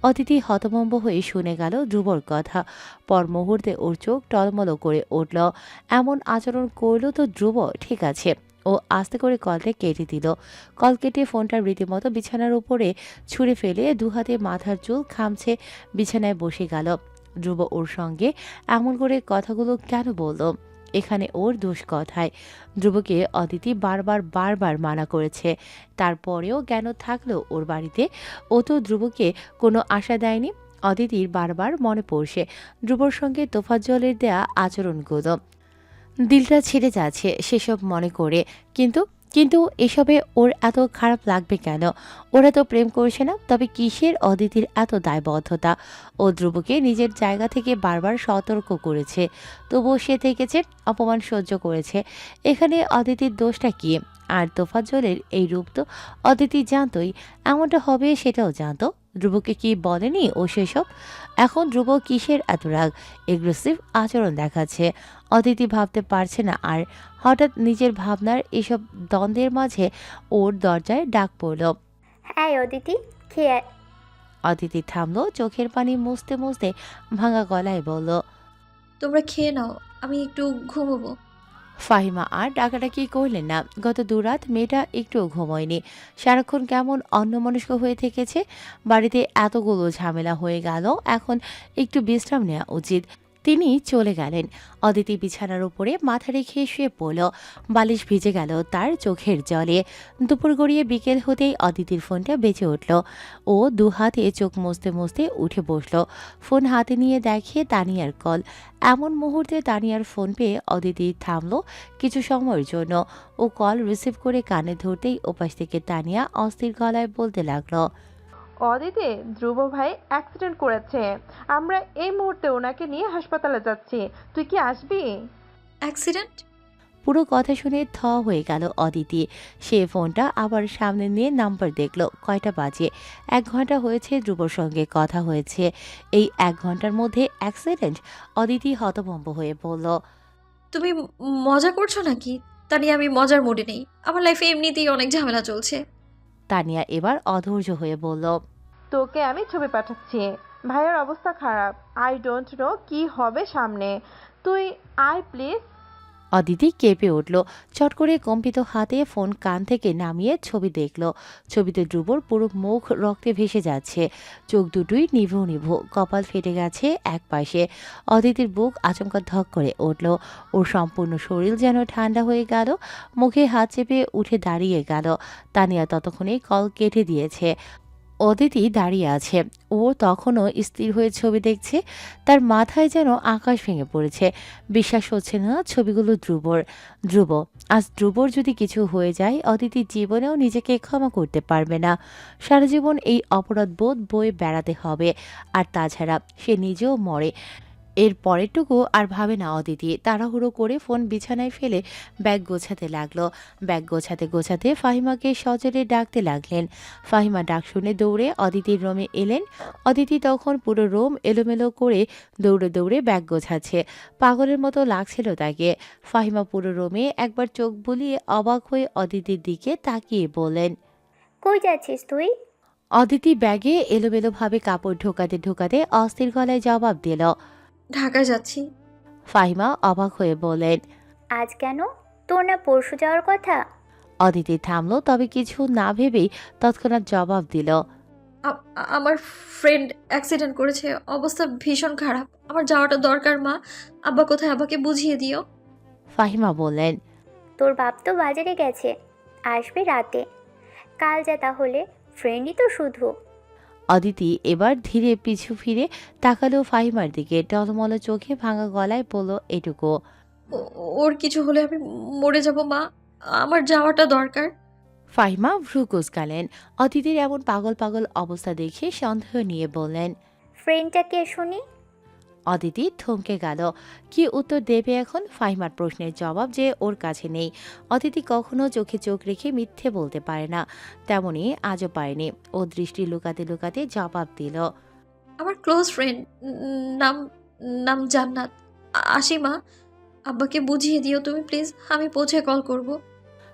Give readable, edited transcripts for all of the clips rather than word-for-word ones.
অদিতি হতভম্ব হয়ে শুনে গেল ধ্রুবর কথা। পর মুহূর্তে ওর চোখ টলমল করে উঠল। এমন আচরণ করলো তো ধ্রুব ঠিক আছে। ও আস্তে করে কলটা কেটে দিল। কল কেটে ফোনটা রীতিমতো বিছানার উপরে ছুঁড়ে ফেলে দুহাতে মাথার চুল খামছে বিছানায় বসে গেল। ধ্রুব ওর সঙ্গে এমন করে কথাগুলো কেন বলল? এখানে ওর দোষ কথায়। ধ্রুবকে অদিতি বারবার বারবার মানা করেছে, তারপরেও জ্ঞান থাকলো ওর বাড়িতে। ও তো ধ্রুবকে কোনো আশা দেয়নি। অদিতির বারবার মনে পড়ছে ধ্রুবর সঙ্গে তোফাজ্জলের দেয়া আচরণগুলো। দিলটা ছিঁড়ে যাচ্ছে সেসব মনে করে। কিন্তু কিন্তু এসবে ওর এত খারাপ লাগবে কেন? ওরা তো প্রেম করছে না, তবে কিসের অদিতির এত দায়বদ্ধতা? ও ধ্রুবকে নিজের জায়গা থেকে বারবার সতর্ক করেছে, তবুও সে থেকেছে, অপমান সহ্য করেছে। এখানে অদিতির দোষটা কি? আর তোফাজ্জলের এই রূপ তো অদিতি জানতই এমনটা হবে, সেটাও জানতো। ধ্রুবকে কি বলেনি ও সেসব? এখন ধ্রুব কিসের এত রাগ, এগ্রেসিভ আচরণ দেখাচ্ছে? অদিতি ভাবতে পারছে না আর। হঠাৎ নিজের ভাবনার এসব দ্বন্দ্বের মাঝে ওর দরজায় ডাক পড়ল। হ্যাঁ অদিতি, খেয়ে অদিতি থামলো, চোখের পানি মুছতে মুছতে ভাঙা গলায় বলল। তোমরা খেয়ে নাও, আমি একটু ঘুমোবো। ফাহিমা আর ডাকাডাকি করলেন না। গত দুরাত মেয়েটা একটুও ঘুমোয়নি। সারাক্ষণ কেমন অন্যমনস্ক হয়ে থেকেছে। বাড়িতে এতগুলো ঝামেলা হয়ে গেল, এখন একটু বিশ্রাম নেওয়া উচিত। তিনি চলে গেলেন। অদিতি বিছানার উপরে মাথা রেখে শুয়ে পড়ল। বালিশ ভিজে গেল তার চোখের জলে। দুপুর গড়িয়ে বিকেল হতেই অদিতির ফোনটা বেজে উঠল। ও দু হাতে চোখ মুছতে মুছতে উঠে বসল। ফোন হাতে নিয়ে দেখে তানিয়ার কল। এমন মুহূর্তে তানিয়ার ফোন পেয়ে অদিতি থামল কিছু সময়ের জন্য। ও কল রিসিভ করে কানে ধরতেই ওপাশ থেকে তানিয়া অস্থির গলায় বলতে লাগলো। অদিতি, ধ্রুব ভাই অ্যাক্সিডেন্ট করেছে। আমরা এই মুহূর্তে ওনাকে নিয়ে হাসপাতালে যাচ্ছি। তুই কি আসবি? অ্যাক্সিডেন্ট? পুরো কথা শুনে থ হয়ে গেল অদিতি। সে ফোনটা আবার সামনে নিয়ে নাম্বার দেখল। কয়টা বাজে? 1 ঘন্টা হয়েছে ধ্রুবর সঙ্গে কথা হয়েছে। এই 1 ঘন্টার মধ্যে অ্যাক্সিডেন্ট? অদিতি হতভম্ব হয়ে বলল। তুমি মজা করছো নাকি? তা নিয়ে আমি মজার মুডে নেই। আমার লাইফে এমনিতেই অনেক ঝামেলা চলছে। তানিয়া এবার অধৈর্য হয়ে বলল। তোকে আমি ছবি পাঠাচ্ছি। ভাইয়ের অবস্থা খারাপ। আই ডোন্ট নো কি হবে সামনে। তুই আয় প্লিজ। অদিতি কেঁপে উঠল। চট করে কম্পিত হাতে ফোন কান থেকে নামিয়ে ছবি দেখল। ছবিতে ধ্রুবর পুরো মুখ রক্তে ভেসে যাচ্ছে। চোখ দুটোই নিভু নিভু, কপাল ফেটে গেছে এক পাশে। অদিতির বুক আচমকা ধক করে উঠল। ওর সম্পূর্ণ শরীর যেন ঠান্ডা হয়ে গেল। মুখে হাত চেপে উঠে দাঁড়িয়ে গেল। তানিয়া ততক্ষণে কল কেটে দিয়েছে। অদিতি দাঁড়িয়ে আছে। ও তখনও স্থির হয়ে ছবি দেখছে। তার মাথায় যেন আকাশ ভেঙে পড়েছে। বিশ্বাস হচ্ছে না ছবিগুলো ধ্রুবর। ধ্রুব, আজ ধ্রুবর যদি কিছু হয়ে যায়, অদিতি জীবনেও নিজেকে ক্ষমা করতে পারবে না। সারা জীবন এই অপরাধ বোধ বয়ে বেড়াতে হবে। আর তাছাড়া সে নিজেও মরে। এর পরেরটুকু আর ভাবে না অদিতি। তাড়াহুড়ো করে ফোন বিছানায় ফেলে ব্যাগ গোছাতে লাগলো। ব্যাগ গোছাতে গোছাতে ফাহিমাকে সজোরে ডাকতে লাগলেন। ফাহিমা ডাক শুনে দৌড়ে অদিতির রুমে এলেন। অদিতি তখন পুরো রুম এলোমেলো করে দৌড়ে দৌড়ে ব্যাগ গোছাচ্ছে। পাগলের মতো লাগছিল তাকে। ফাহিমা পুরো রুমে একবার চোখ বুলিয়ে অবাক হয়ে অদিতির দিকে তাকিয়ে বলেন। কই যাচ্ছিস তুই? অদিতি ব্যাগে এলোমেলোভাবে কাপড় ঢোকাতে ঢোকাতে অস্থির গলায় জবাব দিল। ঢাকায় যাচ্ছি। ফাহিমা অবাক হয়ে বলেন। আজ কেন? তোর না পরশু যাওয়ার কথা? অদিতি থামলো, তবে কিছু না ভেবেই তৎক্ষণাৎ জবাব দিল। আমার ফ্রেন্ড অ্যাক্সিডেন্ট করেছে, অবস্থা ভীষণ খারাপ। আমার যাওয়াটা দরকার মা। আব্বা কোথায়, আব্বাকে বুঝিয়ে দিও। ফাহিমা বললেন। তোর বাপ তো বাজারে গেছে, আসবে রাতে। কাল যা তাহলে, ফ্রেন্ডই তো শুধু। অদিতি এবার ধীরে পিছু ফিরে তাকালো ফাহিমার দিকে। টলমল চোখে ভাঙা গলায় বলল এটুকু। ওর কিছু হলে আমি মরে যাব মা। আমার যাওয়াটা দরকার। ফাহিমা ভ্রু কুঁচকালেন। অদিতির এমন পাগল পাগল অবস্থা দেখে সন্দেহ নিয়ে বললেন। ফ্রেন্ডটা কে শুনি? অদিতি থমকে গেল। কি উত্তর দেবে এখন? ফাহিমার প্রশ্নের জবাব যে ওর কাছে নেই। অদিতি কখনো চোখে চোখ রেখে মিথ্যে বলতে পারে না, তেমনি আজও পারেনি। ও দৃষ্টি লুকাতে লুকাতে জবাব দিল। আমার ক্লোজ ফ্রেন্ড, নাম নাম জান্নাত। আসি মা। আব্বাকে বুঝিয়ে দিও তুমি প্লিজ। আমি পৌঁছে কল করব।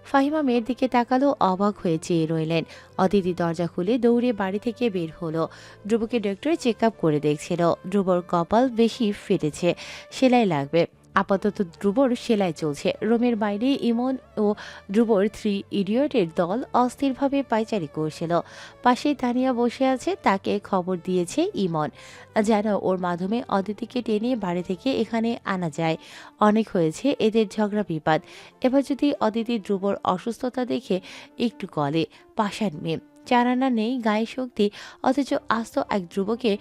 ফাহিমা মেয়ের দিকে তাকালো, অবাক হয়ে চেয়ে রইলেন। অদিতি দরজা খুলে দৌড়ে বাড়ি থেকে বের হলো। ধ্রুবকে ডক্টর চেক আপ করে দেখছিল। ধ্রুবর কপাল বেশি ফেটেছে, সেলাই লাগবে। আপাতত ধ্রুবর সেলাই চলছে। রুমের বাইরে ইমন ও ধ্রুবর 3 ইডিয়টের দল অস্থিরভাবে পায়চারি করছিল। পাশে তানিয়া বসে আছে, তাকে খবর দিয়েছে ইমন যেন ওর মাধ্যমে অদিতিকে টেনে বাড়ি থেকে এখানে আনা যায়। অনেক হয়েছে এদের ঝগড়া বিবাদ। এবার যদি অদিতি ধ্রুবর অসুস্থতা দেখে একটু গলে, পাষাণ মেয়ে, চারানা নেই, গায়ে শক্তি, অথচ আস্ত এক ধ্রুবকে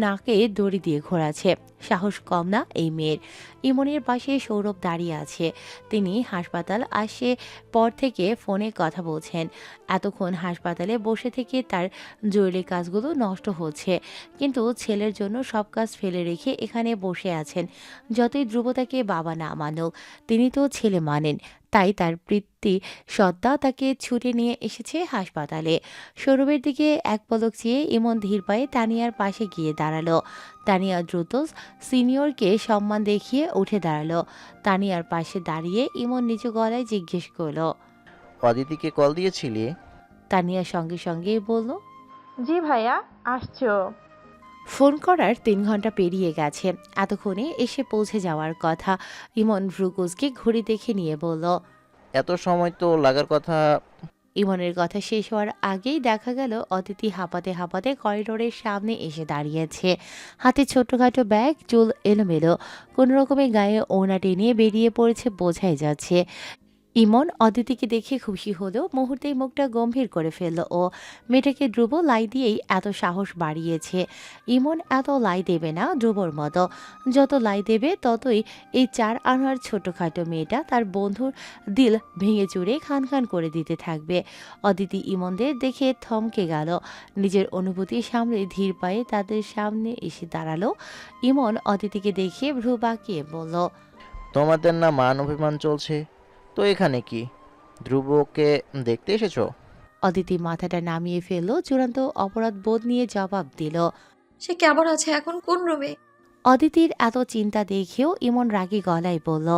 নাকে দড়ি দিয়ে ঘোরাচ্ছে। সাহস কম না এই মেয়ের। ইমনের পাশে সৌরভ দাঁড়িয়ে আছে। তিনি হাসপাতাল আসে পর থেকে ফোনে কথা বলছেন। এতক্ষণ হাসপাতালে বসে থেকে তার জরুরি কাজগুলো নষ্ট হচ্ছে, কিন্তু ছেলের জন্য সব কাজ ফেলে রেখে এখানে বসে আছেন। যতই ধ্রুব তাকে বাবা না মানুক, তিনি তো ছেলে মানেন। তাই তার প্রীতি সত্তা তাকে ছুটে নিয়ে এসেছে হাসপাতালে। সৌরভের দিকে এক পলক চেয়ে ইমন ধীর পায়ে তানিয়ার পাশে গিয়ে দাঁড়ালো। তানিয়া দ্রুত সিনিয়রকে সম্মান দেখিয়ে উঠে দাঁড়ালো। তানিয়ার পাশে দাঁড়িয়ে ইমন নিচু গলায় জিজ্ঞেস করলো। অদিতিকে কল দিয়েছিলি? তানিয়া সঙ্গে সঙ্গেই বলল, জি ভাইয়া, আসছো। ফোন করার 3 ঘন্টা পেরিয়ে গেছে। এতক্ষণে এসে পৌঁছে যাওয়ার কথা। ইমন ভ্রুকুচকে ঘড়ি দেখে নিয়ে বলল। এত সময় তো লাগার কথা। ইমনের কথা শেষ হওয়ার আগেই দেখা গেল অদিতি হাঁপাতে হাঁপাতে করিডোরের সামনে এসে দাঁড়িয়েছে। হাতে ছোট্টখাটো ব্যাগ, চুল এলোমেলো, কোনো রকমে গায়ে ওড়না টেনে বেরিয়ে পড়েছে বোঝাই যাচ্ছে। ইমন অদিতিকে দেখে খুশি হলেও মুহূর্তেই মুখটা গম্ভীর করে ফেলল ও। মেয়েটাকে ধ্রুব লাই দিয়েই এত সাহস বাড়িয়েছে। ইমন এত লাই দেবে না ধ্রুবর মতো। যত লাই দেবে ততই এই 4 আনার ছোটখাটো মেয়েটা তার বন্ধুর দিল ভেঙে চুরে খান খান করে দিতে থাকবে। অদিতি ইমনদের দেখে থমকে গেল। নিজের অনুভূতি সামলে ধীর পায়ে তাদের সামনে এসে দাঁড়ালো। ইমন অদিতিকে দেখে ভ্রু বাঁকিয়ে বলল। তোমাদের না মান অভিমান চলছে, তো এখানে কি ধ্রুবকে দেখতে এসেছো? অদিতি মাথাটা নামিয়ে ফেলল, চূড়ান্ত অপরাধ বোধ নিয়ে জবাব দিল। সে কেমন আছে এখন, কোন রুমে? অদিতির এত চিন্তা দেখেও ইমন রাগী গলায় বলল।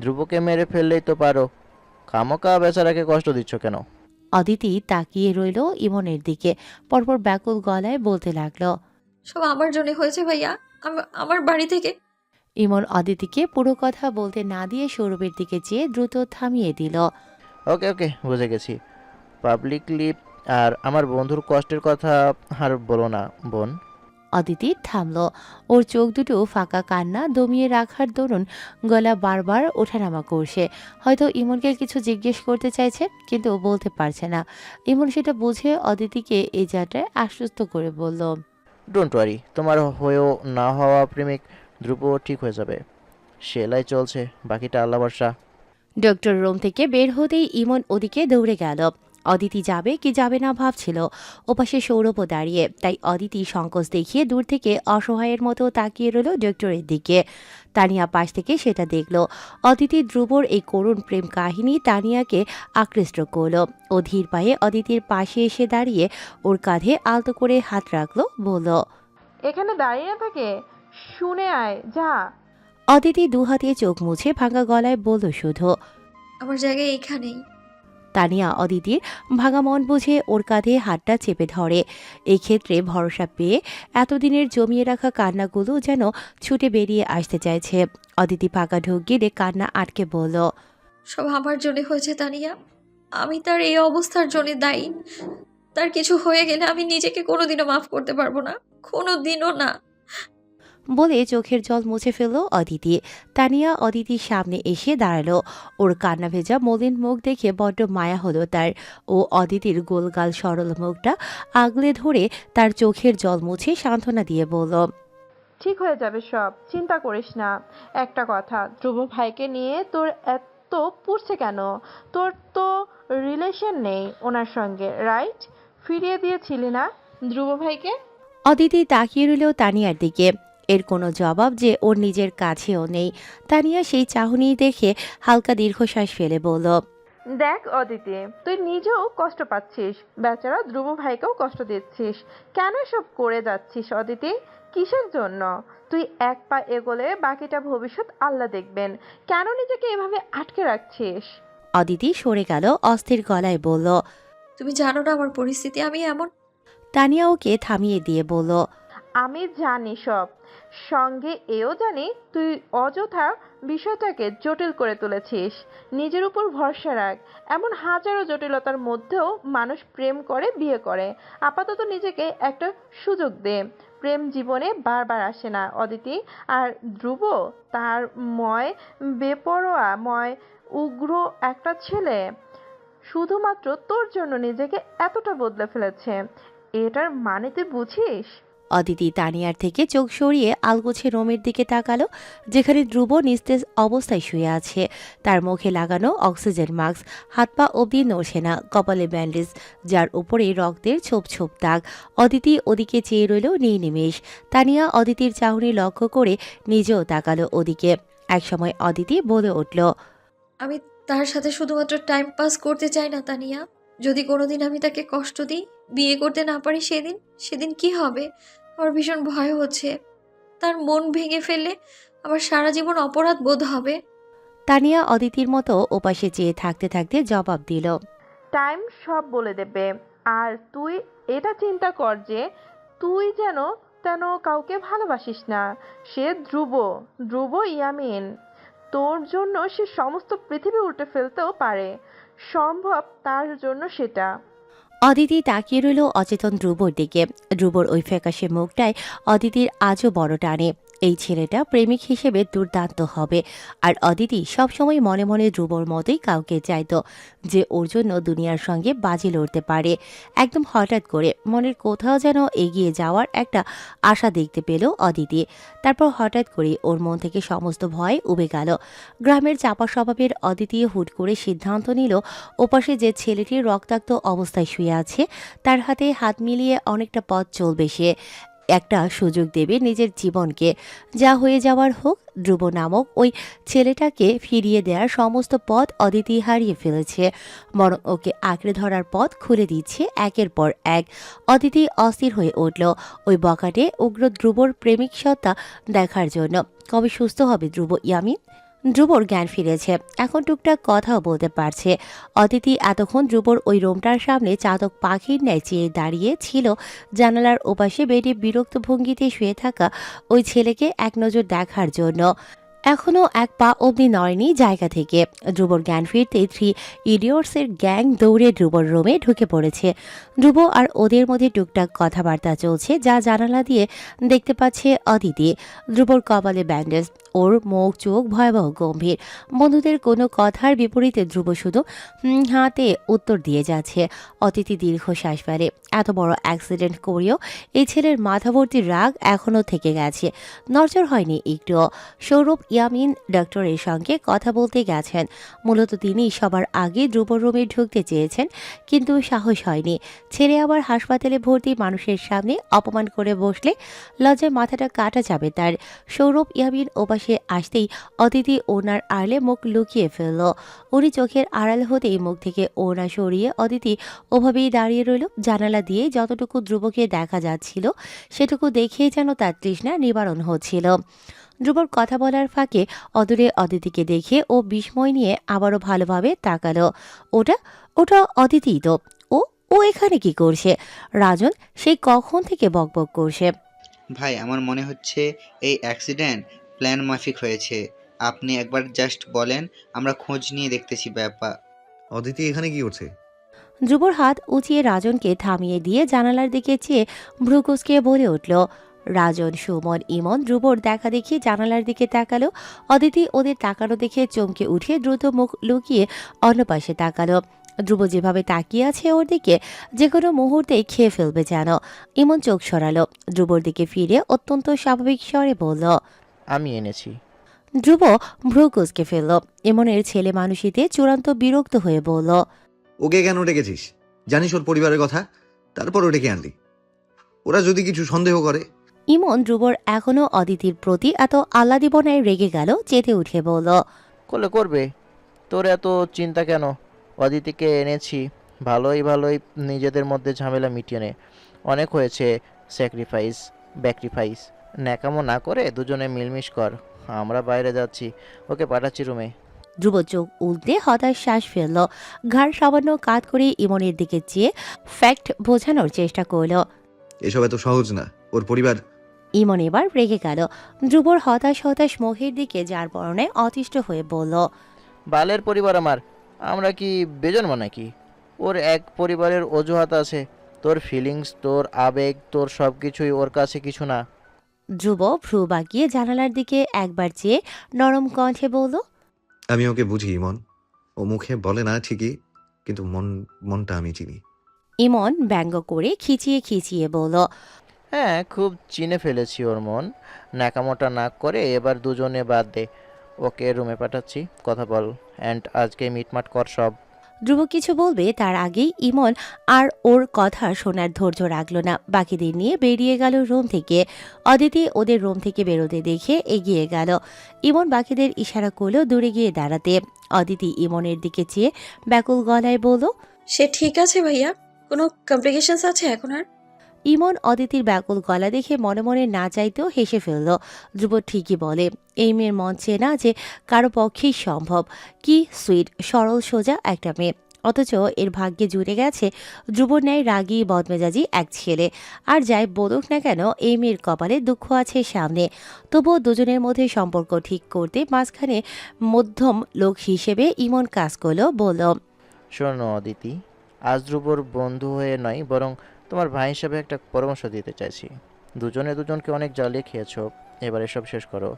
ধ্রুবকে মেরে ফেললেই তো পারো, খামোকা বেচারাকে কষ্ট দিচ্ছ কেন? অদিতি তাকিয়ে রইল ইমনের দিকে, পরপর ব্যাকুল গলায় বলতে লাগলো। সব আমার জন্য হয়েছে ভাইয়া। আমার বাড়ি থেকে। ইমন অদিতিকে পুরো কথা বলতে না দিয়ে সৌরভের দিকে চেয়ে দ্রুত থামিয়ে দিল। ওকে ওকে, বুঝে গেছি। পাবলিকলি আর আমার বন্ধুর কষ্টের কথা আর বলো না বোন। অদিতি থামল। ওর চোখ দুটো ফাঁকা, কান্না দমিয়ে রাখার দরুন গলা বারবার ওঠানামা করছে। হয়তো ইমনকে কিছু জিজ্ঞেস করতে চাইছে, কিন্তু বলতে পারছে না। ইমন সেটা বুঝে অদিতিকে এই যাত্রায় আশ্বস্ত করে বলল। ডোন্ট ওয়ারি, তোমার হয়েও না হওয়া প্রেমিক ধ্রুব ঠিক হয়ে যাবে। সেলাই চলছে, বাকিটা আল্লাহ ভরসা। ডক্টর রুম থেকে বের হতেই ইমন ওদিকে দৌড়ে গেল। অদিতি যাবে কি যাবে না ভাবছিল। ওপাশে সৌরভও দাঁড়িয়ে, তাই অদিতি সংকোচ দেখিয়ে দূর থেকে অসহায়ের মতো তাকিয়ে রইল ডক্টরের দিকে। তানিয়া পাশ থেকে সেটা দেখল। অদিতি ধ্রুবর এই করুণ প্রেম কাহিনী তানিয়াকে আকৃষ্ট করল। ও ধীর পায়ে অদিতির পাশে এসে দাঁড়িয়ে ওর কাঁধে আলতো করে হাত রাখলো, বলল। এখানে দাঁড়িয়ে না থাকে, শুনে আয় যা। অদিতি দুহাতে চোখ মুছে ভাঙা গলায় বলল শুধু। আমার জায়গায় এইখানেই। তানিয়া অদিতির ভাঙা মন বুঝে ওর কাঁধে হাতটা চেপে ধরে। এই ক্ষেত্রে ভরসা পেয়ে এতদিনের জমিয়ে রাখা কান্নাগুলো যেন ছুটে বেরিয়ে আসতে চাইছে। অদিতি ফাঁকা ঢোক গিলে কান্না আটকে বলল। সব আমার জন্য হয়েছে তানিয়া। আমি তার এই অবস্থার জন্য দায়ী। তার কিছু হয়ে গেলে আমি নিজেকে কোনোদিনও মাফ করতে পারবো না, কোনোদিনও না। বলে চোখের জল মুছে ফেলল অদিতি। তানিয়া অদিতির সামনে এসে দাঁড়ালো। ওর কান্না ভেজা মলিন মুখ দেখে বড্ড মায়া হলো তার। ও অদিতির গোলগাল সরল মুখটা আগলে ধরে তার চোখের জল মুছে সান্ত্বনা দিয়ে বলল। ঠিক হয়ে যাবে সব, চিন্তা করিস না। একটা কথা, ধ্রুব ভাইকে নিয়ে তোর এত পুড়ছে কেন? তোর তো রিলেশন নেই ওনার সঙ্গে, রাইট? ফিরিয়ে দিয়েছিলি না ধ্রুব ভাইকে? অদিতি তাকিয়ে রইল তানিয়ার দিকে। এর কোনো জবাব যে ওর নিজের কাছেও নেই। তানিয়া সেই চাহনি দেখে হালকা দীর্ঘশ্বাস ফেলে বলল। দেখ অদিতি, তুই নিজেও কষ্ট পাচ্ছিস, বেচারা ধ্রুব ভাইকেও কষ্ট দিচ্ছিস। কেন এসব করে যাচ্ছিস অদিতি? কিসের জন্য? তুই এক পা এগোলে বাকিটা ভবিষ্যৎ আল্লাহ দেখবেন। কেন নিজেকে এভাবে আটকে রাখছিস? অদিতি সরে গেল, অস্থির গলায় বলল। তুমি জানো না আমার পরিস্থিতি, আমি এমন। তানিয়া ওকে থামিয়ে দিয়ে বলল। আমি জানি সব, সঙ্গে এও জানি তুই অযথা বিষয়টাকে জটিল করে তুলেছিস। নিজের উপর ভরসা রাখ। এমন হাজারো জটিলতার মধ্যেও মানুষ প্রেম করে, বিয়ে করে। আপাতত নিজেকে একটা সুযোগ দে। প্রেম জীবনে বারবার আসে না অদিতি। আর ধ্রুব, তার বেপরোয়া উগ্র একটা ছেলে, শুধুমাত্র তোর জন্য নিজেকে এতটা বদলে ফেলেছে। এটার মানে তুই বুঝিস? অদিতি তানিয়ার থেকে চোখ সরিয়ে আলগোছে রুমের দিকে তাকালো, যেখানে ধ্রুব নিস্তেজ অবস্থায় শুয়ে আছে। তার মুখে লাগানো অক্সিজেন মাস্ক, হাত পা অবধি নড়ছে না, কপালে ব্যান্ডেজ, যার উপরে রক্তের ছোপ ছোপ দাগ। অদিতি ওদিকে চেয়ে রইল নির্নিমেষ। তানিয়া অদিতির চাহনি লক্ষ্য করে নিজেও তাকালো ওদিকে। একসময় অদিতি বলে উঠল। আমি তার সাথে শুধুমাত্র টাইম পাস করতে চাই না তানিয়া। যদি কোনোদিন আমি তাকে কষ্ট দিই, বিয়ে করতে না পারি, সেদিন সেদিন কি হবে? আমার ভীষণ ভয় হচ্ছে। তার মন ভেঙে ফেললে আমার সারা জীবন অপরাধ বোধ হবে। তানিয়া অদিতির মতো ওপাশে চেয়ে থাকতে থাকতে জবাব দিল। টাইম সব বলে দেবে। আর তুই এটা চিন্তা কর যে তুই যেন তেন কাউকে ভালোবাসিস না। সে ধ্রুব ইয়ামিন। তোর জন্য সে সমস্ত পৃথিবী উল্টে ফেলতেও পারে। সম্ভব তার জন্য সেটা। অদিতি তাকিয়ে রইল অচেতন ধ্রুবর দিকে। ধ্রুবর ওই ফ্যাকাশে মুখটায় অদিতির আজও বড় টানে। এই ছেলেটা প্রেমিক হিসেবে দুর্দান্ত হবে। আর অদিতি সবসময় মনে মনে ধ্রুবর মতোই কাউকে চাইতো, যে ওর জন্য দুনিয়ার সঙ্গে বাজি লড়তে পারে। একদম হঠাৎ করে মনের কোথাও যেন এগিয়ে যাওয়ার একটা আশা দেখতে পেল অদিতি। তারপর হঠাৎ করে ওর মন থেকে সমস্ত ভয় উবে গেল। গ্রামের চাপা স্বভাবের অদিতি হুট করে সিদ্ধান্ত নিল, ওপাশে যে ছেলেটির রক্তাক্ত অবস্থায় শুয়ে আছে তার হাতে হাত মিলিয়ে অনেকটা পথ চলবে সে। একটা সুযোগ দেবে নিজের জীবনকে। যা হয়ে যাওয়ার হোক, ধ্রুব নামক ওই ছেলেটাকে ফিরিয়ে দেওয়ার সমস্ত পথ অদিতি হারিয়ে ফেলেছে, বরং ওকে আঁকড়ে ধরার পথ খুলে দিচ্ছে একের পর এক। অদিতি অস্থির হয়ে উঠল ওই বখাটে উগ্র ধ্রুবর প্রেমিক সত্তা দেখার জন্য। কবে সুস্থ হবে ধ্রুব ইয়ামিন? ধ্রুবর জ্ঞান ফিরেছে, এখন টুকটাক কথাও বলতে পারছে। অদিতি এতক্ষণ ধ্রুবর ওই রুমটার সামনে চাতক পাখির ন্যায় চেয়ে দাঁড়িয়ে ছিল, জানালার ওপাশে বেডে বিরক্ত ভঙ্গিতে শুয়ে থাকা ওই ছেলেকে এক নজর দেখার জন্য। এখনও এক পা অবধি নড়েনি জায়গা থেকে। ধ্রুবর জ্ঞান ফিরতে 3 ইডিয়টসের গ্যাং দৌড়ে ধ্রুবর রুমে ঢুকে পড়েছে। ধ্রুব আর ওদের মধ্যে টুকটাক কথাবার্তা চলছে, যা জানালা দিয়ে দেখতে পাচ্ছে অদিতি। ধ্রুবর কপালে ব্যান্ডেজ, ওর মুখ চোখ ভয়াবহ গম্ভীর। বন্ধুদের কোনো কথার বিপরীতে ধ্রুব শুধু হাতে উত্তর দিয়ে যাচ্ছে। অদিতি দীর্ঘশ্বাস ফেলে। এত বড় অ্যাক্সিডেন্ট করেও এই ছেলের মাথাভর্তি রাগ এখনও থেকে গেছে, নড়চড় হয়নি একটুও। সৌরভ ইয়ামিন ডক্টরের সঙ্গে কথা বলতে গেছেন। মূলত তিনি সবার আগে ধ্রুবর রুমে ঢুকতে চেয়েছেন, কিন্তু সাহস হয়নি। ছেলে আবার হাসপাতালে ভর্তি মানুষের সামনে অপমান করে বসলে লজ্জায় মাথাটা কাটা যাবে তার। সৌরভ ইয়ামিন ওপাশে আসতেই অদিতি ওনার আড়ালে মুখ লুকিয়ে ফেলল। উনি চোখের আড়াল হতেই মুখ থেকে ওনা সরিয়ে অদিতি ওভাবেই দাঁড়িয়ে রইল। জানালা দিয়ে যতটুকু ধ্রুবকে দেখা যাচ্ছিল সেটুকু দেখেই যেন তার তৃষ্ণা নিবারণ হচ্ছিল। ধ্রুবর কথা বলার ফাঁকে অদূরে অদিতিকে দেখে ও বিস্ময় নিয়ে আবারও ভালোভাবে তাকালো। ওটা ওটা অদিতিই তো। ও ও এখানে কি করছে? রাজন সেই কখন থেকে বকবক করছে। ভাই, আমার মনে হচ্ছে এই অ্যাক্সিডেন্ট প্ল্যান মাফিক হয়েছে। আপনি একবার জাস্ট বলেন, আমরা খোঁজ নিয়ে দেখতেছি ব্যাপার। অদিতি এখানে কি করছে? ধ্রুবর হাত উঁচিয়ে রাজনকে থামিয়ে দিয়ে জানালার দিকে চেয়ে ভ্রু কুঁচকে বলে উঠল। রাজন, সুমন, ইমন ধ্রুবর দেখা দেখি জানালার দিকে তাকালো। অদিতি ওদের তাকানো দেখে চমকে উঠে দ্রুত মুখ লুকিয়ে অন্য পাশে তাকালো। ধ্রুব যেভাবে তাকিয়ে আছে ওর দিকে, যে কোনো মুহূর্তেই খেয়ে ফেলবে যেন। ইমন চোখ সরালো, ধ্রুবর দিকে ফিরে অত্যন্ত স্বাভাবিক স্বরে বলল। আমি এনেছি। ধ্রুব ভ্রু কুঁচকে ফেলল। ইমনের ছেলে মানুষিতে চূড়ান্ত বিরক্ত হয়ে বলল। ওকে কেন ডেকেছিস? জানিস ওর পরিবারের কথা, তারপর ও ডেকে আনলি। ওরা যদি কিছু সন্দেহ করে। ইমন ধ্রুবর এখনো অদিতির প্রতি এত আহ্লাদিবনায় রেগে গেল, চেতে উঠে বলল। করলে করবে, তোর এত চিন্তা কেন? অদিতিকে এনেছি, ভালোই ভালোই নিজেদের মধ্যে ঝামেলা মিটিয়ে নে। অনেক হয়েছে ব্যাক্রিফাইস। ন্যাকামো না করে দুজনে মিলমিশ কর। আমরা বাইরে যাচ্ছি, ওকে পাঠাচ্ছি রুমে। ধ্রুব চোখ উল্টে হতাশ শ্বাস ফেলল। ঘাড় সামান্য কাত করে ইমনের দিকে চেয়ে ফ্যাক্ট বোঝানোর চেষ্টা করল। এসব এত সহজ না। ওর পরিবার। ইমন এবার রেগে গেল। ধ্রুবর হতাশ হতাশ মুখের দিকে যার পরনে অতিষ্ঠ হয়ে বলল, বালের পরিবার আমার, আমরা কি বেজন্ম নাকি? ওর এক পরিবারের অজুহাত আছে। তোর ফিলিংস, তোর আবেগ, তোর সব কিছুই ওর কাছে কিছু না। ধ্রুব ভ্রু বাঁকিয়ে জানালার দিকে একবার চেয়ে নরম কণ্ঠে বলল, আমি ওকে বুঝি ইমন। ও মুখে বলে না ঠিকই, কিন্তু মনটা আমি চিনি। ইমন ব্যঙ্গ করে খিচিয়ে খিচিয়ে বলল, হ্যাঁ, খুব চিনে ফেলেছি ওর মন। ন্যাকামোটা না করে এবার দুজনে বাদ দে। ওকে রুমে পাঠাচ্ছি, কথা বল। অ্যান্ড আজকে মিটমাট কর সব। ধ্রুব কিছু বলবে তার আগেই ইমন আর ওর কথা শোনার ধৈর্য রাখল না। বাকিদের নিয়ে বেরিয়ে গেল রুম থেকে। অদিতি ওদের রুম থেকে বেরোতে দেখে এগিয়ে গেল। ইমন বাকিদের ইশারা করলো দূরে গিয়ে দাঁড়াতে। অদিতি ইমনের দিকে চেয়ে ব্যাকুল গলায় বলল, সে ঠিক আছে ভাইয়া? কোনো কমপ্লিকেশনস আছে এখন আর? ইমন অদিতির ব্যাকুল গলা দেখে মনে মনে না চাইতেও হেসে ফেলল। ধ্রুব ঠিকই বলে, এই মেয়ের মন চেনা যে কারো পক্ষেই সম্ভব। কি সুইট, সরল সোজা একটা মেয়ে, অথচ এর ভাগ্যে জুড়ে গেছে ধ্রুবর ন্যায় রাগী বদমেজাজি এক ছেলে। আর যাই বলুক না কেন, এই মেয়ের কপালে দুঃখ আছে সামনে। তবুও দুজনের মধ্যে সম্পর্ক ঠিক করতে মাঝখানে মধ্যম লোক হিসেবে ইমন কাজ করলো। বলল, শোনো অদিতি, আজ ধ্রুবর বন্ধু হয়ে নয়, বরং তোমার ভাই হিসাবে একটা পরামর্শ দিতে চাইছি। দুজনে দুজনকে অনেক জ্বালিয়ে খেয়েছো, এবার এসব শেষ করো।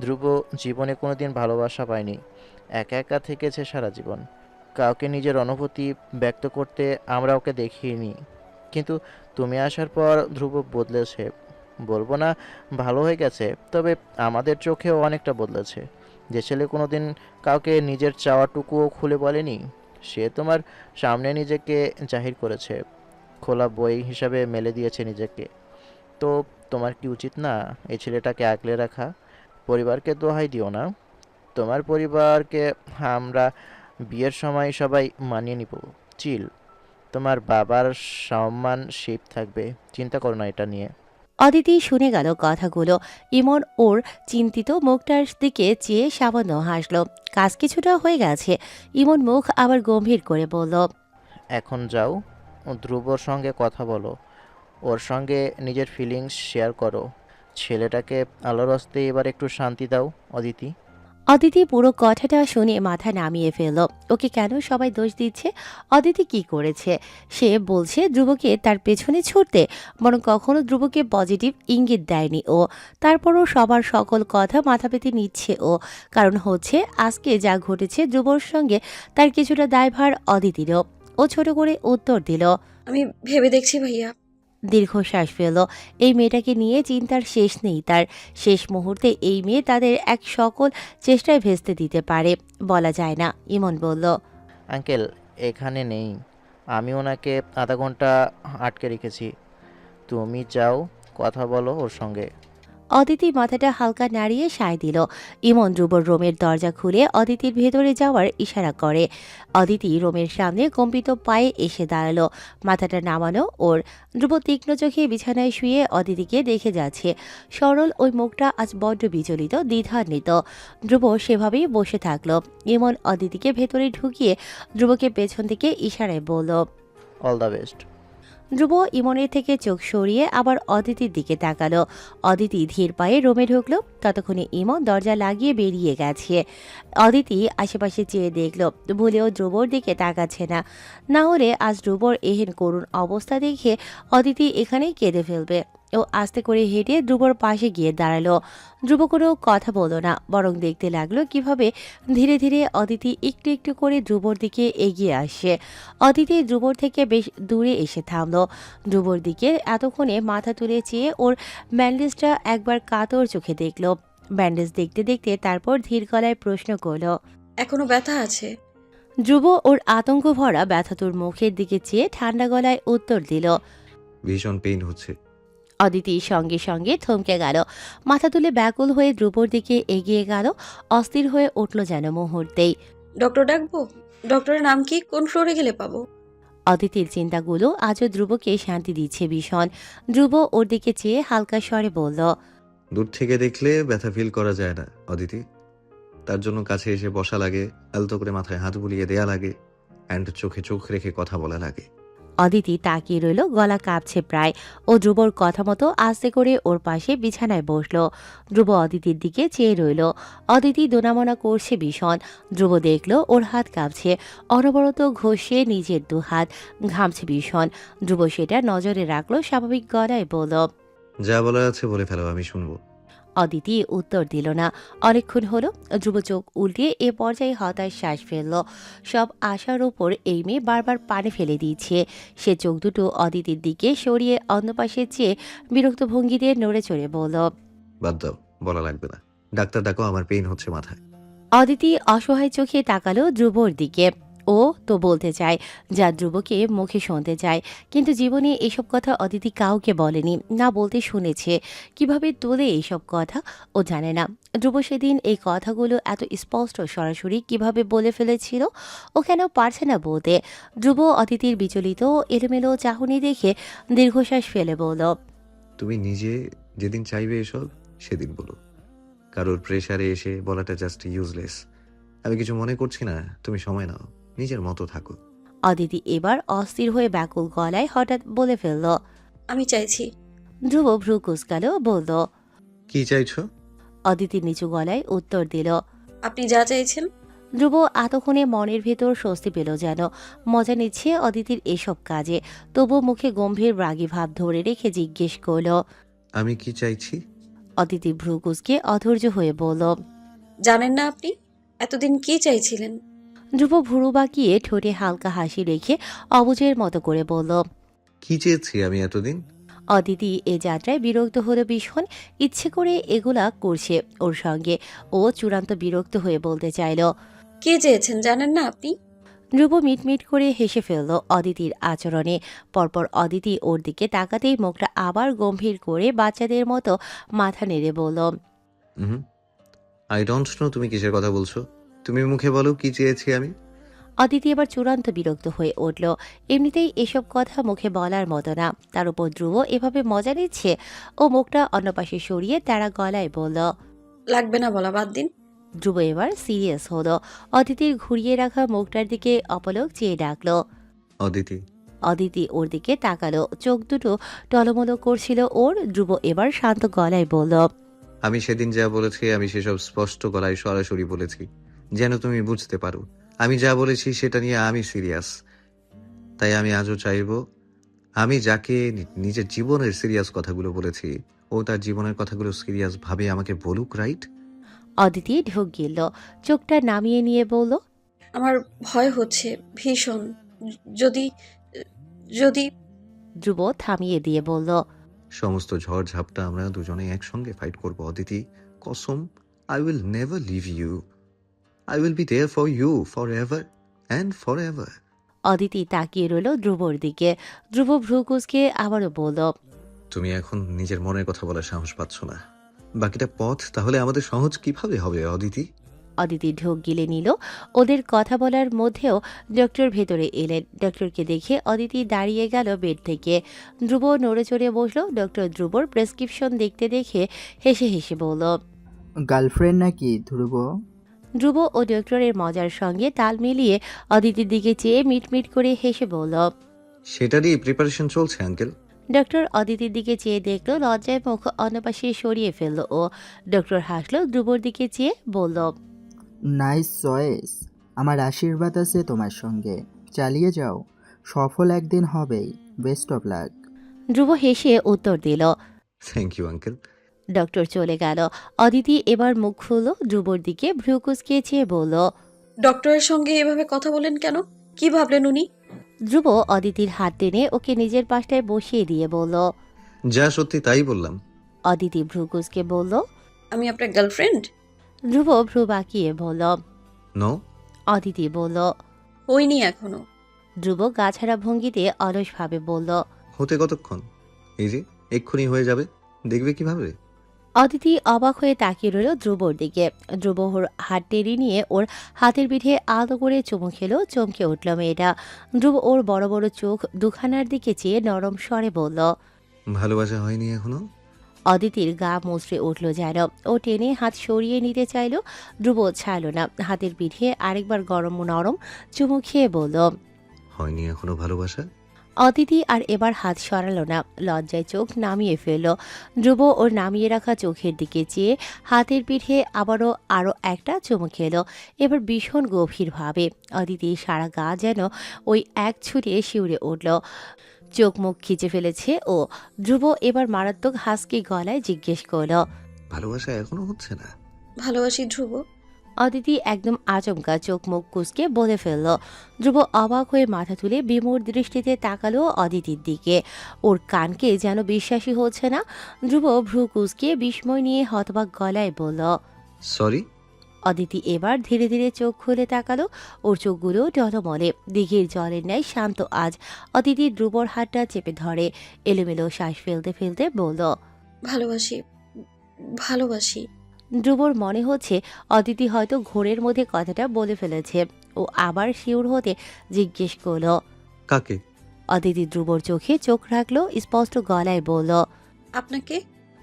ধ্রুব জীবনে কোনোদিন ভালোবাসা পায়নি, একা একা থেকেছে সারা জীবন। কাউকে নিজের অনুভূতি ব্যক্ত করতে আমরা ওকে দেখিনি, কিন্তু তুমি আসার পর ধ্রুব বদলেছে। বলবো না ভালো হয়ে গেছে, তবে আমাদের চোখেও অনেকটা বদলেছে। যে ছেলে কোনোদিন কাউকে নিজের চাওয়াটুকুও খুলে বলেনি, সে তোমার সামনে নিজেকে জাহির করেছে, খোলা বই হিসাবে মেলে দিয়েছে নিজেকে। তো তোমার কি উচিত না এই ছেলেটাকে আগলে রাখা? পরিবারকে দোহাই দিও না। তোমার পরিবারকে আমরা বিয়ের সময় সবাই মানিয়ে নিব। চিল, তোমার বাবার সম্মান সেফ থাকবে, চিন্তা করো না এটা নিয়ে। অদিতি শুনে গেল কথাগুলো। ইমন ওর চিন্তিত মুখটার দিকে চেয়ে সামান্য হাসল। কাজ কিছুটা হয়ে গেছে। ইমন মুখ আবার গম্ভীর করে বলল, এখন যাও, ধ্রুবর সঙ্গে কথা বলো, ওর সঙ্গে নিজের ফিলিংস শেয়ার করো। ছেলেটাকে আলোর হস্তে এবার একটু শান্তি দাও অদিতি। অদিতি পুরো কথাটা শুনে মাথা নামিয়ে ফেলল। ওকে কেন সবাই দোষ দিচ্ছে? অদিতি কি করেছে? সে বলছে ধ্রুবকে তার পেছনে ছুটতে, বরং কখনো ধ্রুবকে পজিটিভ ইঙ্গিত দেয়নি ও। তারপরও সবার সকল কথা মাথা পেতে নিচ্ছে ও। কারণ হচ্ছে আজকে যা ঘটেছে ধ্রুবর সঙ্গে, তার কিছুটা দায়ভার অদিতিরও। ও ছোট করে উত্তর দিল, আমি ভেবে দেখছি ভাইয়া। দীর্ঘশ্বাস ফেলল। এই মেয়েটাকে নিয়ে চিন্তার শেষ নেই তার। শেষ মুহূর্তে এই মেয়ে তাদের এক সকল চেষ্টায় ভেস্তে দিতে পারে, বলা যায় না। ইমন বলল, আঙ্কেল এখানে নেই, আমি ওনাকে আধা ঘন্টা আটকে রেখেছি। তুমি যাও, কথা বলো ওর সঙ্গে। অদিতি মাথাটা হালকা নাড়িয়ে সায় দিল। ইমন ধ্রুবর রোমের দরজা খুলে অদিতির ভেতরে যাওয়ার ইশারা করে। অদিতি রোমের সামনে কম্পিত পায়ে এসে দাঁড়ালো, মাথাটা নামানো ওর। ধ্রুব তীক্ষ্ণ চোখে বিছানায় শুয়ে অদিতিকে দেখে যাচ্ছে। সরল ওই মুখটা আজ বড্ড বিচলিত, দ্বিধান্বিত। ধ্রুব সেভাবেই বসে থাকলো। ইমন অদিতিকে ভেতরে ঢুকিয়ে ধ্রুবকে পেছন থেকে ইশারায় বলল, অল দ্য বেস্ট। ধ্রুব ইমনের থেকে চোখ সরিয়ে আবার অদিতির দিকে তাকালো। অদিতি ধীর পায়ে রুমে ঢুকলো। ততক্ষণে ইমন দরজা লাগিয়ে বেরিয়ে গেছে। অদিতি আশেপাশে চেয়ে দেখলো, ভুলেও ধ্রুবর দিকে তাকাচ্ছে না। না হলে আজ ধ্রুবর এহেন করুণ অবস্থা দেখে অদিতি এখানেই কেঁদে ফেলবে। ও আস্তে করে হেঁটে ধ্রুবর পাশে গিয়ে দাঁড়ালো। ধ্রুব কোনো কথা বলল না, বরং দেখতে লাগলো কিভাবে ধীরে ধীরে অদিতি একটু একটু করে ধ্রুবর দিকে এগিয়ে আসে। অদিতি ধ্রুবর থেকে বেশ দূরে এসে থামলো। ধ্রুবর দিকে এতক্ষণে মাথা তুলে চেয়ে ওর ব্যান্ডেজটা একবার কাতর চোখে দেখলো। ব্যান্ডেজ দেখতে দেখতে তারপর ধীর গলায় প্রশ্ন করলো, এখনো ব্যথা আছে? ধ্রুব ওর আতঙ্ক ভরা ব্যথাতুর মুখের দিকে চেয়ে ঠান্ডা গলায় উত্তর দিল। ভীষণ পেইন হচ্ছে। অদিতি সঙ্গে সঙ্গে থমকে গেল। মাথা তুলে ব্যাকুল হয়ে ধ্রুবর দিকে এগিয়ে গেল। অস্থির হয়ে উঠল যেন মুহূর্তেই। ডক্টর ডাকবো? ডক্টরের নাম কি? কোন ফ্লোরে গেলে পাবো? অদিতির চিন্তাগুলো আজও ধ্রুবকে শান্তি দিচ্ছে ভীষণ। ধ্রুব ওর দিকে চেয়ে হালকা স্বরে বলল, দূর থেকে দেখলে ব্যথা ফিল করা যায় না অদিতি। তার জন্য কাছে এসে বসা লাগে, আলতো করে মাথায় হাত বুলিয়ে দেয়া লাগে, অ্যান্ড চোখে চোখ রেখে কথা বলা লাগে। অদিতি তাকিয়ে রইল, গলা কাঁপছে প্রায়। ও ধ্রুবর কথা মতো আস্তে করে ওর পাশে বিছানায় বসলো। ধ্রুব অদিতির দিকে চেয়ে রইল। অদিতি দোনামোনা করছে ভীষণ। ধ্রুব দেখলো ওর হাত কাঁপছে, অনবরত ঘষে নিজের দুহাত, ঘামছে ভীষণ। ধ্রুব সেটা নজরে রাখলো, স্বাভাবিক গলায় বলল। যা বলার আছে বলে ফেলো, আমি শুনবো। অদিতি উত্তর দিল না। অনেকক্ষণ হলো। ধ্রুব চোখ উল্টিয়ে এ পর্যায়ে হতাশ শ্বাস ফেলল। সব আশার ওপর এই মেয়ে বারবার পানি ফেলে দিচ্ছে। সে চোখ দুটো অদিতির দিকে সরিয়ে অন্য পাশে চেয়ে বিরক্ত ভঙ্গিতে নড়ে চড়ে বলল। বাদ দাও, বলা লাগবে না। ডাক্তার ডাকো, আমার পেইন হচ্ছে মাথায়। অদিতি অসহায় চোখে তাকালো ধ্রুবর দিকে। ও তো বলতে চায় যা ধ্রুবকে মুখে শুনতে চায়, কিন্তু জীবনে এসব কথা অদিতি কাউকে বলেনি, না বলতে শুনেছে। কিভাবে তোলে এইসব কথা ও জানে না। ধ্রুব সেদিন এই কথাগুলো এত স্পষ্ট সরাসরি কিভাবে বলে ফেলেছিল, ও কেন পারছে না বলতে। ধ্রুব অদিতির বিচলিত এলোমেলো চাহনি দেখে দীর্ঘশ্বাস ফেলে বলল। তুমি নিজে যেদিন চাইবে এসব সেদিন বলো। কারোর প্রেসারে এসে বলাটা জাস্ট ইউজলেস। আমি কিছু মনে করছি না, তুমি সময় নাও, নিজের মতো থাকো। অদিতি এবার অস্থির হয়ে ব্যাকুল গলায় হঠাৎ বলে ফেলল। আমি চাইছি। ধ্রুব ভ্রু কুঁচকালো, বলল। কি চাইছো? অদিতি নিচু গলায় উত্তর দিল। আপনি যা চাইছেন। ধ্রুব এতক্ষণে মনের ভেতর স্বস্তি পেল যেন। মজা নিচ্ছে অদিতির এসব কাজে। তবু মুখে গম্ভীর রাগী ভাব ধরে রেখে জিজ্ঞেস করল। আমি কি চাইছি? অদিতি ভ্রু কুঁচকে অধৈর্য হয়ে বলল। জানেন না আপনি এতদিন কি চাইছিলেন? ধ্রুব ভুরু বাঁকিয়ে ঠোঁটে হালকা হাসি রেখে অবুঝের মতো করে বলল। কি চেয়েছি আমি এতদিন? অদিতি এ যাত্রায় বিরক্ত হলো ভীষণ। ইচ্ছে করে এগুলা করছে ওর সঙ্গে। ও চূড়ান্ত বিরক্ত হয়ে বলতে চাইল। কি চেয়েছেন জানেন না আপনি? ধ্রুব মিটমিট করে হেসে ফেলল অদিতির আচরণে। পরপর অদিতি ওর দিকে তাকাতেই মুখটা আবার গম্ভীর করে বাচ্চাদের মতো মাথা নেড়ে বলল। আই ডোন্ট নো তুমি কিসের কথা বলছো। তুমি মুখে বলো কি চেয়েছি আমি। অদিতি এবার চূড়ান্ত বিরক্ত হয়ে উঠল। এমনিতেই এসব কথা মুখে বলার মতো না, তার উপর ধ্রুব এভাবে মজা নিচ্ছে। ও মুখটা অন্য পাশে সরিয়ে তারা গলায় বলল। লাগবে না বলা, বাদ দিন। ধ্রুব এবার সিরিয়াস হলো। অদিতির ঘুরিয়ে রাখা মুখটার দিকে অপলক চেয়ে ডাকলো। অদিতি। অদিতি ওর দিকে তাকালো, চোখ দুটো টলমলো করছিল ওর। ধ্রুব এবার শান্ত গলায় বলল। আমি সেদিন যা বলেছি আমি সেসব স্পষ্ট গলায় সরাসরি বলেছি, যেন তুমি বুঝতে পারো আমি যা বলেছি সেটা নিয়ে আমি সিরিয়াস। তাই আমি আজও চাইবো, আমি যাকে নিজের জীবনের সিরিয়াস কথাগুলো বলেছি ও তার জীবনের কথাগুলো সিরিয়াস ভাবে আমাকে বলুক, রাইট? অদিতি ঢোক গিলল, চোখটা নামিয়ে নিয়ে বলল। আমার ভয় হচ্ছে ভীষণ। যদি যদি ধ্রুব থামিয়ে দিয়ে বলল। সমস্ত ঝড় ঝাপটা আমরা দুজনে একসঙ্গে ফাইট করবো অদিতি, কসম। I will never leave you. I will be there for you forever and forever. Aditi তাকিয়ে রইল ধ্রুবর দিকে। ধ্রুব ভ্রু কুঁচকে আবারও বলল। তুমি এখন নিজের মনের কথা বলার সাহস পাচ্ছ না। বাকিটা পথ তাহলে আমাদের সহজ কিভাবে হবে অদিতি? অদিতি ঢোক গিলে নিল। ওদের কথা বলার মধ্যেও ডক্টর ভেতরে এলেন। ডক্টরকে দেখে অদিতি দাঁড়িয়ে গেল বেড থেকে। ধ্রুব নড়ে চড়ে বসলো। ডক্টর ধ্রুবর প্রেসক্রিপশন দেখতে দেখে হেসে হেসে বলল। গার্লফ্রেন্ড নাকি ধ্রুব? ধ্রুব ও ডক্টরের মজার সঙ্গে তাল মিলিয়ে অদিতির দিকে চেয়ে মিটমিট করে হেসে বলল। সেটারই প্রিপারেশন চলছে আঙ্কেল। ডক্টর অদিতির দিকে চেয়ে দেখলো, লজ্জায় মুখ অন্য পাশে সরিয়ে ফেললো ও। ডক্টর হাসলো, ধ্রুবর দিকে চেয়ে বলল। Nice choice. আমার আশীর্বাদ আছে তোমার সঙ্গে, চালিয়ে যাও, সফল একদিন হবেই। Best of luck. ধ্রুব হেসে উত্তর দিল। Thank you uncle. ডক্টর চলে গেল। অদিতি এবার মুখ খুলল, ধ্রুবর দিকে ভ্রু কুঁচকে চেয়ে বলল। ডক্টরের সঙ্গে এভাবে কথা বলেন কেন? কি ভাবলেন উনি? ধ্রুব অদিতির হাত টেনে ওকে নিজের পাশটায় বসিয়ে দিয়ে বলল। যা সত্যি তাই বললাম। অদিতি ভ্রু কুঁচকে বলল। আমি আপনার গার্লফ্রেন্ড? ধ্রুব ভ্রু বাঁকিয়ে বলল। নো। অদিতি বলল। হইনি এখনো। ধ্রুব গাছাড়া ভঙ্গিতে অলসভাবে বলল। হতে কতক্ষণ? এই যে এক্ষুনি হয়ে যাবে, দেখবে কিভাবে। অদিতি অবাক হয়ে তাকিয়ে রইল ধ্রুবর দিকে। ধ্রুব ওর হাত টেনে নিয়ে ওর হাতের পিঠে আলতো করে চুমু খেলো। চমকে উঠল মেয়েটা। ধ্রুব ওর বড় বড় চোখ দুখানার দিকে চেয়ে নরম স্বরে বলল। ভালোবাসা হয়নি এখনো? অদিতির গা মুচড়ে উঠল যেন। ও টেনে হাত সরিয়ে নিতে চাইল, ধ্রুব ছাড়ল না। হাতের পিঠে আরেকবার গরম নরম চুমু খেয়ে বলল, হয়নি এখনো ভালোবাসা? অদিতি আর এবার হাত সরালো না, লজ্জায় চোখ নামিয়ে ফেলল। ধ্রুব ওর নামিয়ে রাখা চোখের দিকে চেয়ে হাতের পিঠে আরও একটা চুমু খেলো, এবার ভীষণ গভীরভাবে। অদিতি সারা গা যেন ওই এক ছুটে শিউরে উঠল, চোখ মুখ খিচে ফেলেছে ও। ধ্রুব এবার মারাত্মক হাসকি গলায় জিজ্ঞেস করল, ভালোবাসা এখনো হচ্ছে না? ভালোবাসি ধ্রুব। অদিতি একদম আচমকা চোখ মুখ কুঁচকে বলে ফেলল। ধ্রুব অবাক হয়ে মাথা তুলে বিমূঢ় দৃষ্টিতে তাকালো অদিতির দিকে। ওর কানকে যেন বিশ্বাসই হচ্ছে না। ধ্রুব ভ্রু কুঁচকে বিস্ময় নিয়ে হতবাক গলায় বলল। সরি। অদিতি এবার ধীরে ধীরে চোখ খুলে তাকালো। ওর চোখগুলো টলমলে, দিঘির জলের ন্যায় শান্ত আজ। অদিতি ধ্রুবর হাতটা চেপে ধরে এলোমেলো শ্বাস ফেলতে ফেলতে বলল, ভালোবাসি, ভালোবাসি। ধ্রুবর মনে হচ্ছে অদিতি হয়তো ঘোরের মধ্যে কথাটা বলে ফেলেছে। ও আবার শিউর হতে জিজ্ঞেস করল। কাকে? অদিতি ধ্রুবর চোখে চোখ রাখলো, স্পষ্ট গলায় বলল, আপনাকে।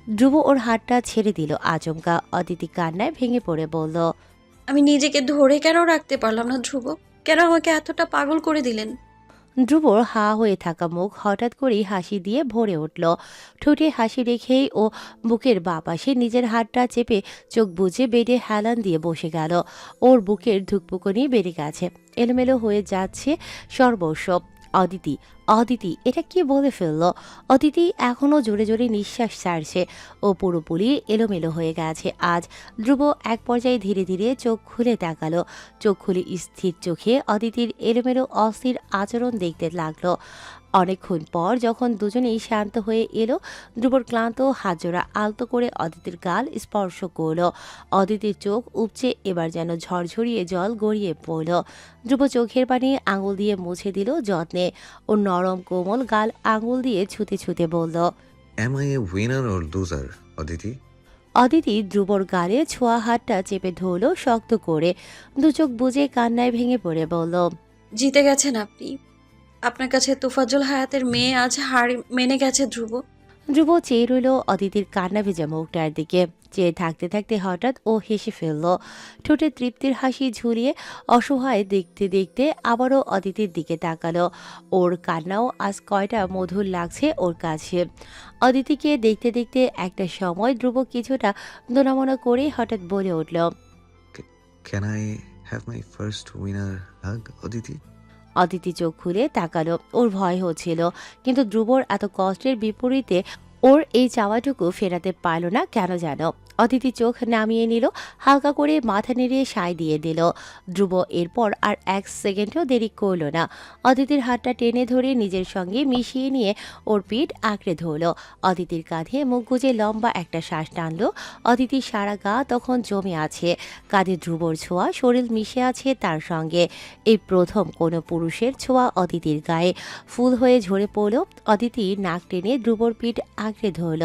ধ্রুব ওর হাতটা ছেড়ে দিল আচমকা। অদিতি কান্নায় ভেঙে পড়ে বলল, আমি নিজেকে ধরে কেন রাখতে পারলাম না ধ্রুব? কেন আমাকে এতটা পাগল করে দিলেন? ধ্রুবর হা হয়ে থাকা মুখ হঠাৎ করেই হাসি দিয়ে ভরে উঠল। ঠোঁটে হাসি রেখেই ও বুকের বাঁ পাশে নিজের হাতটা চেপে চোখ বুজে বেডে হেলান দিয়ে বসে গেল। ওর বুকের ধুকপুকনি বেড়ে গেছে, এলোমেলো হয়ে যাচ্ছে সর্বস্ব। অদিতি, অদিতি, এটা কি বলে ফেলল? অদিতি এখনো জোরে জোরে নিঃশ্বাস ছাড়ছে। ও পুরোপুরি এলোমেলো হয়ে গেছে আজ। ধ্রুব এক পর্যায়ে ধীরে ধীরে চোখ খুলে তাকালো। চোখ খুলে স্থির চোখে অদিতির এলোমেলো অস্থির আচরণ দেখতে লাগলো। অনেকক্ষণ পর যখন দুজনেই শান্ত হয়ে এলো, ধ্রুবর ক্লান্ত হাতজোড়া আলতো করে অদিতির গাল স্পর্শ করলো। অদিতির চোখ উপচে এবার যেন ঝরঝরিয়ে জল গড়িয়ে পড়ল। ধ্রুব চোখের পানি আঙুল দিয়ে মুছে দিল যত্নে। ও নরম কোমল গাল আঙুল দিয়ে ছুতে ছুতে বলল, am I a winner or loser Aditi? Aditi ধ্রুবর গালে ছোঁয়া হাতটা চেপে ধরল শক্ত করে। দু চোখ বুজে কান্নায় ভেঙে পড়ে বলল, জিতে গেছেন আপনি। আপনার কাছে তোফাজ্জল হায়াতের মেয়ে আজ হার মেনে গেছে ধ্রুব। ধ্রুব চেয়ে রইল অদিতির কান্না ভেজা মুখটার দিকে। চেয়ে থাকতে থাকতে হঠাৎ ও হেসে ফেলল, ঠোঁটে তৃপ্তির হাসি ঝুলিয়ে। অসহায় দেখতে দেখতে আবারও অদিতির দিকে তাকালো। ওর কান্নাও আজ কয়টা মধুর লাগছে ওর কাছে। অদিতিকে দেখতে দেখতে একটা সময় ধ্রুব কিছুটা দোনামনা করে হঠাৎ বলে উঠল, can I have my first winner hug Aditi? Aditi চোখ খুলে তাকালো। ওর ভয় হচ্ছিল, কিন্তু ধ্রুবর এত কষ্টের বিপরীতে ওর এই চাওয়াটুকু ফেরাতে পারল না কেন যেন। অদিতি চোখ নামিয়ে নিল, হালকা করে মাথা নেড়ে সায় দিয়ে দিল। ধ্রুব এরপর আর এক সেকেন্ডও দেরি করল না। অদিতির হাতটা টেনে ধরে নিজের সঙ্গে মিশিয়ে নিয়ে ওর পিঠ আঁকড়ে ধরল। অদিতির কাঁধে মুখ গুজে লম্বা একটা শ্বাস টানল। অদিতির সারা গা তখন জমে আছে, কাঁধে ধ্রুবর ছোঁয়া, শরীর মিশে আছে তার সঙ্গে। এই প্রথম কোনো পুরুষের ছোঁয়া অদিতির গায়ে ফুল হয়ে ঝরে পড়ল। অদিতি নাক টেনে ধ্রুবর পিঠ আঁকড়ে ধরল।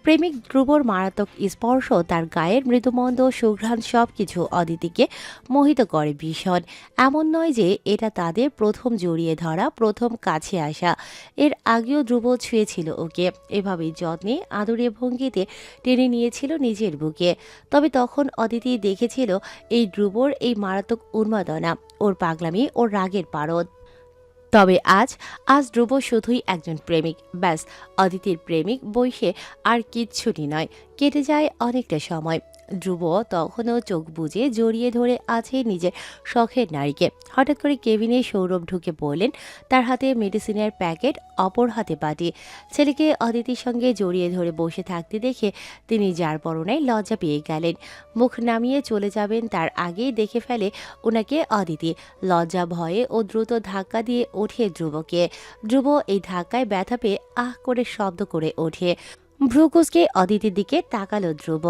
প্রেমিক ধ্রুবর মারাত্মক স্পর্শ, তার গায়ের মৃদুমন্দ সুঘ্রাণ সবকিছু অদিতিকে মোহিত করে ভীষণ। এমন নয় যে এটা তাদের প্রথম জড়িয়ে ধরা, প্রথম কাছে আসা। এর আগেও ধ্রুব ছুঁয়েছিল ওকে, এভাবেই যত্নে আদরে ভঙ্গিতে টেনে নিয়েছিল নিজের বুকে। তবে তখন অদিতি দেখেছিল এই ধ্রুবর এই মারাত্মক উন্মাদনা, ওর পাগলামি, ওর রাগের পারদ। তবে আজ ধ্রুব শুধুই একজন প্রেমিক, ব্যাস। অদিতির প্রেমিক বৈশে আর কিচ্ছুটি নয়। কেটে যায় অনেকটা সময়। ধ্রুব তখনও চোখ বুজে জড়িয়ে ধরে আছে নিজের শখের নারীকে। হঠাৎ করে কেবিনে সৌরভ ঢুকে পড়লেন, তার হাতে মেডিসিনের প্যাকেট, অপর হাতে বাটি। ছেলেকে অদিতির সঙ্গে জড়িয়ে ধরে বসে থাকতে দেখে তিনি যার পরনায় লজ্জা পেয়ে গেলেন। মুখ নামিয়ে চলে যাবেন তার আগেই দেখে ফেলে ওনাকে অদিতি। লজ্জা ভয়ে ও দ্রুত ধাক্কা দিয়ে ওঠে ধ্রুবকে। ধ্রুব এই ধাক্কায় ব্যথা পেয়ে আহ করে শব্দ করে ওঠে। ভ্রুকুচকে অদিতির দিকে তাকালো ধ্রুব।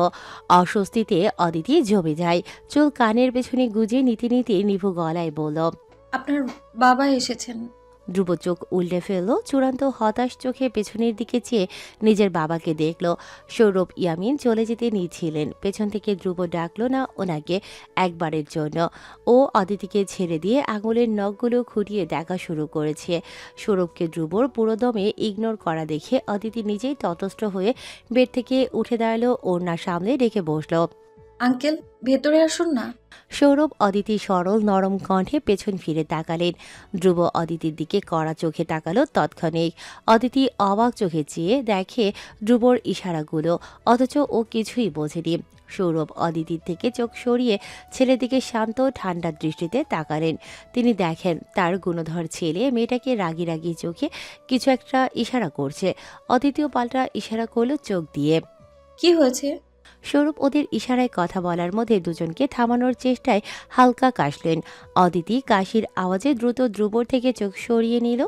অস্বস্তিতে অদিতি জমে যায়। চুল কানের পেছনে গুজে নিতে নিতে নিভু গলায় বলল, আপনার বাবা এসেছেন। ধ্রুব চোখ উল্টে ফেলল, চূড়ান্ত হতাশ চোখে পেছনের দিকে চেয়ে নিজের বাবাকে দেখল। সৌরভ ইয়ামিন চলে যেতে নিচ্ছিলেন, পেছন থেকে ধ্রুব ডাকলো না ওনাকে একবারের জন্য। ও অদিতিকে ছেড়ে দিয়ে আঙুলের নখগুলো খুঁটিয়ে দেখা শুরু করেছে। সৌরভকে ধ্রুবর পুরোদমে ইগনোর করা দেখে অদিতি নিজেই তটস্থ হয়ে বেড থেকে উঠে দাঁড়ালো, ওড়নার সামনে রেখে বসলো। আঙ্কেল, ভেতরে আসুন না। সৌরভ অদিতির সরল নরম কণ্ঠে পেছন ফিরে তাকালেন। ধ্রুব অদিতির দিকে কড়া চোখে তাকালো তৎক্ষণিক। অদিতি অবাক চোখে চেয়ে দেখে ধ্রুবর ইশারাগুলো, অথচ ও কিছুই বোঝেনি। সৌরভ অদিতির থেকে চোখ সরিয়ে ছেলের দিকে শান্ত ঠান্ডা দৃষ্টিতে তাকালেন। তিনি দেখেন তার গুণধর ছেলে মেয়েটাকে রাগি রাগি চোখে কিছু একটা ইশারা করছে। অদিতিও পাল্টা ইশারা করলো চোখ দিয়ে। কি হয়েছে? সৌরভ ওদের ইশারায় কথা বলার মধ্যে দুজনকে থামানোর চেষ্টায় হালকা কাশলেন। অদিতি কাশির আওয়াজে দ্রুত ধ্রুবর থেকে চোখ সরিয়ে নিল।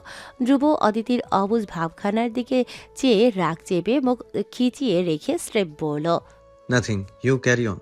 ধ্রুব অদিতির অবুঝ ভাবখানার দিকে চেয়ে রাগ চেপে মুখ খিচিয়ে রেখে স্ট্রেপ বলল, নাথিং, ইউ ক্যারি অন।